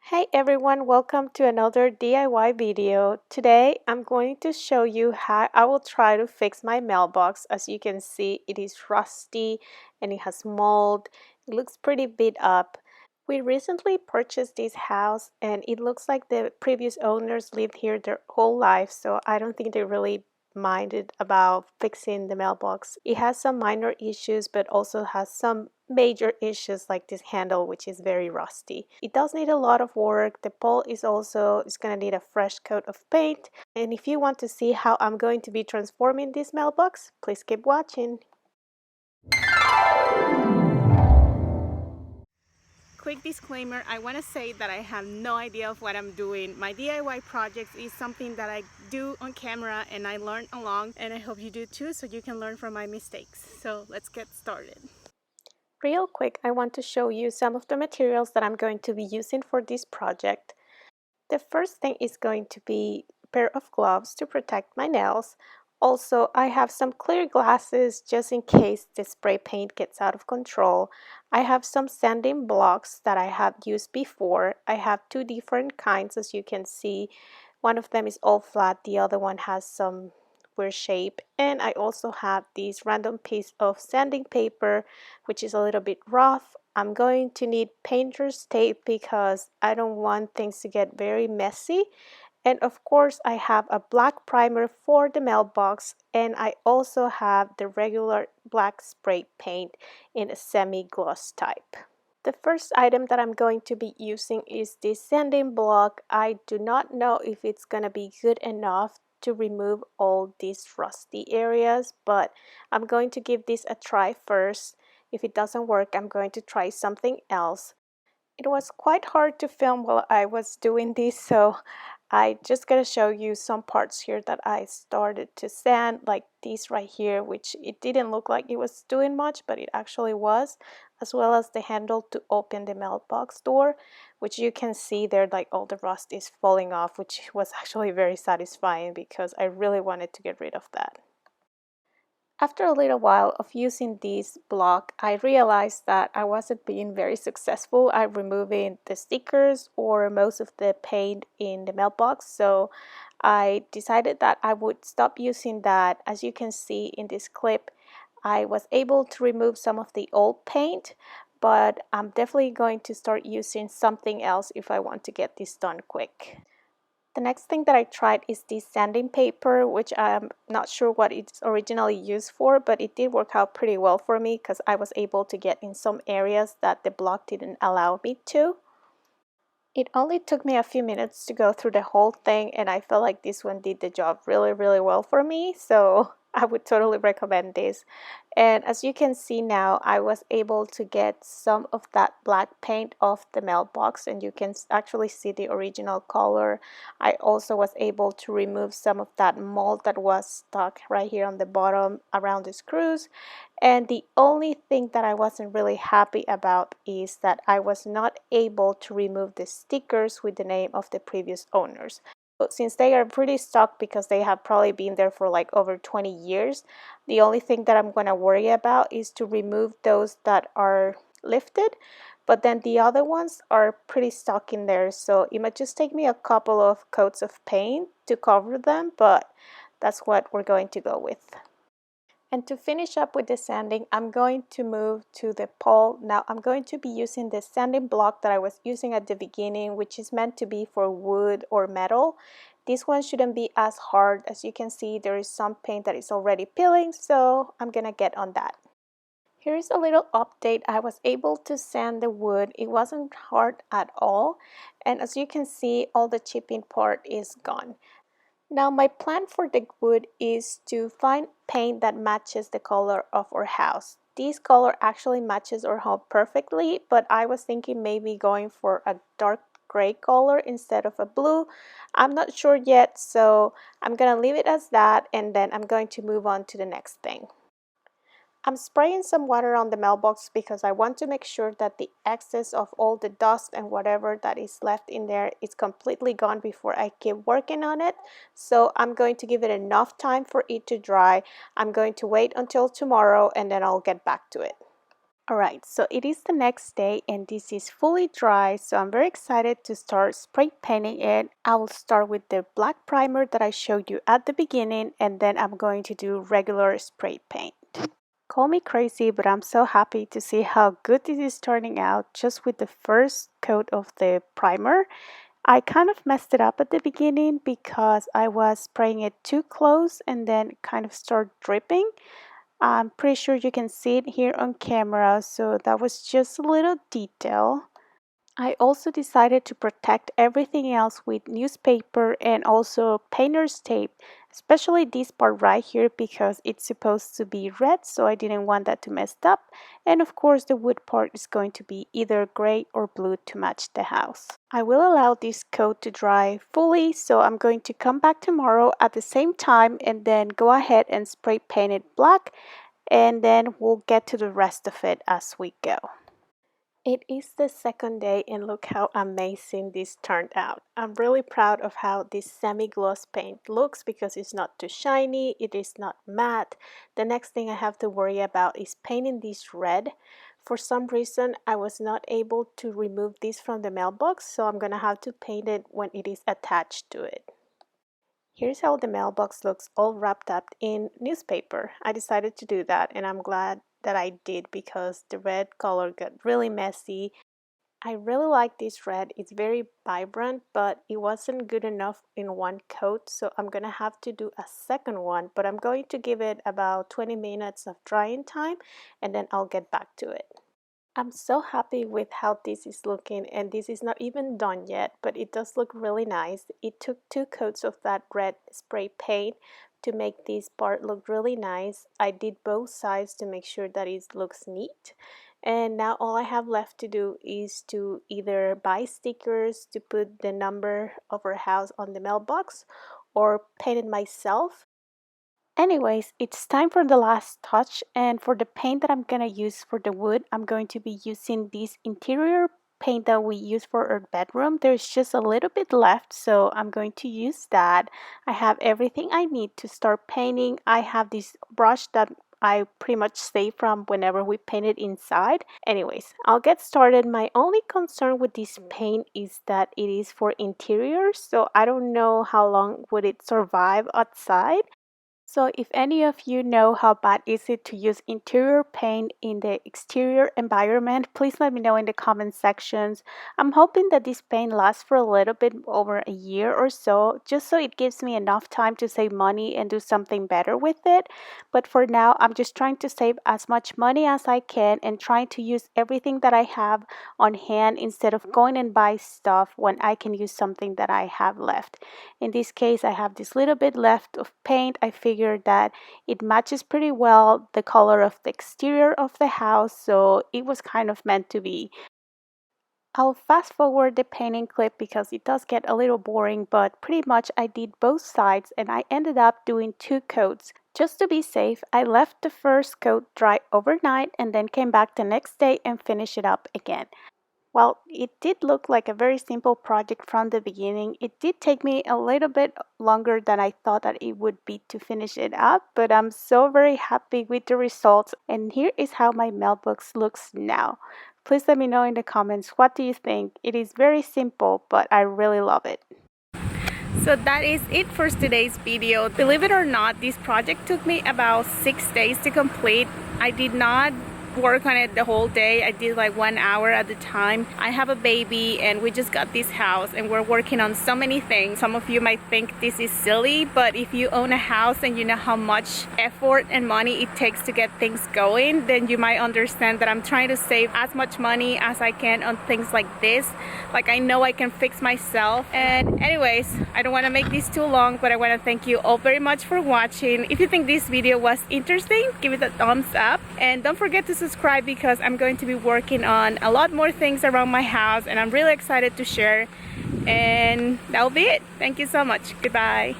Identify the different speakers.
Speaker 1: Hey everyone, welcome to another DIY video. Today I'm going to show you how I will try to fix my mailbox. As you can see, it is rusty and it has mold. It looks pretty beat up. We recently purchased this house and it looks like the previous owners lived here their whole life, so I don't think they really minded about fixing the mailbox. It has some minor issues but also has some major issues like this handle, which is very rusty. It does need a lot of work. The pole is going to need a fresh coat of paint. And if you want to see how I'm going to be transforming this mailbox, please keep watching. Quick disclaimer, I want to say that I have no idea of what I'm doing. My DIY projects is something that I do on camera and I learn along, and I hope you do too so you can learn from my mistakes. So let's get started. Real quick, I want to show you some of the materials that I'm going to be using for this project. The first thing is going to be a pair of gloves to protect my nails. Also, I have some clear glasses just in case the spray paint gets out of control. I have some sanding blocks that I have used before. I have two different kinds, as you can see. One of them is all flat, the other one has some weird shape. And I also have this random piece of sanding paper, which is a little bit rough. I'm going to need painter's tape because I don't want things to get very messy. And of course, I have a black primer for the mailbox, and I also have the regular black spray paint in a semi-gloss type. The first item that I'm going to be using is this sanding block. I do not know if it's going to be good enough to remove all these rusty areas, but I'm going to give this a try first. If it doesn't work, I'm going to try something else. It was quite hard to film while I was doing this, so I just gotta show you some parts here that I started to sand, like these right here, which it didn't look like it was doing much, but it actually was, as well as the handle to open the mailbox door, which you can see there, like all the rust is falling off, which was actually very satisfying because I really wanted to get rid of that. After a little while of using this block, I realized that I wasn't being very successful at removing the stickers or most of the paint in the mailbox, so I decided that I would stop using that. As you can see in this clip, I was able to remove some of the old paint, but I'm definitely going to start using something else if I want to get this done quick. The next thing that I tried is this sanding paper, which I'm not sure what it's originally used for, but it did work out pretty well for me because I was able to get in some areas that the block didn't allow me to. It only took me a few minutes to go through the whole thing, and I felt like this one did the job really well for me, so I would totally recommend this. And as you can see now, I was able to get some of that black paint off the mailbox, and you can actually see the original color. I also was able to remove some of that mold that was stuck right here on the bottom around the screws. And the only thing that I wasn't really happy about is that I was not able to remove the stickers with the name of the previous owners. But since they are pretty stuck because they have probably been there for like over 20 years, the only thing that I'm going to worry about is to remove those that are lifted. But then the other ones are pretty stuck in there, so it might just take me a couple of coats of paint to cover them, but that's what we're going to go with. And to finish up with the sanding, I'm going to move to the pole. Now I'm going to be using the sanding block that I was using at the beginning, which is meant to be for wood or metal. This one shouldn't be as hard. As you can see, there is some paint that is already peeling, so I'm gonna get on that. Here is a little update. I was able to sand the wood. It wasn't hard at all. And as you can see, all the chipping part is gone. Now my plan for the wood is to find paint that matches the color of our house. This color actually matches our home perfectly, but I was thinking maybe going for a dark gray color instead of a blue. I'm not sure yet, so I'm gonna leave it as that, and then I'm going to move on to the next thing. I'm spraying some water on the mailbox because I want to make sure that the excess of all the dust and whatever that is left in there is completely gone before I keep working on it. So I'm going to give it enough time for it to dry. I'm going to wait until tomorrow and then I'll get back to it. Alright, so it is the next day and this is fully dry, so I'm very excited to start spray painting it. I will start with the black primer that I showed you at the beginning, and then I'm going to do regular spray paint. Call me crazy, but I'm so happy to see how good this is turning out just with the first coat of the primer. I kind of messed it up at the beginning because I was spraying it too close and then kind of started dripping. I'm pretty sure you can see it here on camera, so that was just a little detail. I also decided to protect everything else with newspaper and also painter's tape, especially this part right here because it's supposed to be red, so I didn't want that to mess up. And of course the wood part is going to be either gray or blue to match the house. I will allow this coat to dry fully, so I'm going to come back tomorrow at the same time and then go ahead and spray paint it black, and then we'll get to the rest of it as we go. It is the second day and look how amazing this turned out. I'm really proud of how this semi-gloss paint looks because it's not too shiny, it is not matte. The next thing I have to worry about is painting this red. For some reason I was not able to remove this from the mailbox, so I'm gonna have to paint it when it is attached to it. Here's how the mailbox looks all wrapped up in newspaper. I decided to do that and I'm glad that I did because the red color got really messy. I really like this red. It's very vibrant, but it wasn't good enough in one coat, so I'm gonna have to do a second one, but I'm going to give it about 20 minutes of drying time and then I'll get back to it. I'm so happy with how this is looking, and this is not even done yet, but it does look really nice. It took 2 coats of that red spray paint to make this part look really nice. I did both sides to make sure that it looks neat. And now all I have left to do is to either buy stickers to put the number of our house on the mailbox or paint it myself. Anyways, it's time for the last touch, and for the paint that I'm gonna use for the wood, I'm going to be using this interior paint that we use for our bedroom. There's just a little bit left, so I'm going to use that. I have everything I need to start painting. I have this brush that I pretty much save from whenever we painted inside. Anyways, I'll get started. My only concern with this paint is that it is for interiors, so I don't know how long would it survive outside. So if any of you know how bad is it to use interior paint in the exterior environment, please let me know in the comment sections. I'm hoping that this paint lasts for a little bit over a year or so, just so it gives me enough time to save money and do something better with it. But for now, I'm just trying to save as much money as I can and trying to use everything that I have on hand instead of going and buy stuff when I can use something that I have left. In this case, I have this little bit left of paint. I figured that it matches pretty well the color of the exterior of the house, so it was kind of meant to be. I'll fast forward the painting clip because it does get a little boring, but pretty much I did both sides and I ended up doing 2 coats. Just to be safe, I left the first coat dry overnight and then came back the next day and finished it up again. Well, it did look like a very simple project from the beginning. It did take me a little bit longer than I thought that it would be to finish it up, but I'm so very happy with the results. And here is how my mailbox looks now. Please let me know in the comments, what do you think? It is very simple, but I really love it. So that is it for today's video. Believe it or not, this project took me about 6 days to complete. I did not work on it the whole day. I did like 1 hour at a time. I have a baby and we just got this house and we're working on so many things. Some of you might think this is silly, but if you own a house and you know how much effort and money it takes to get things going, then you might understand that I'm trying to save as much money as I can on things like this. Like, I know I can fix myself. And anyways, I don't want to make this too long, but I want to thank you all very much for watching. If you think this video was interesting, give it a thumbs up and don't forget to subscribe because I'm going to be working on a lot more things around my house and I'm really excited to share. And that'll be it. Thank you so much. Goodbye.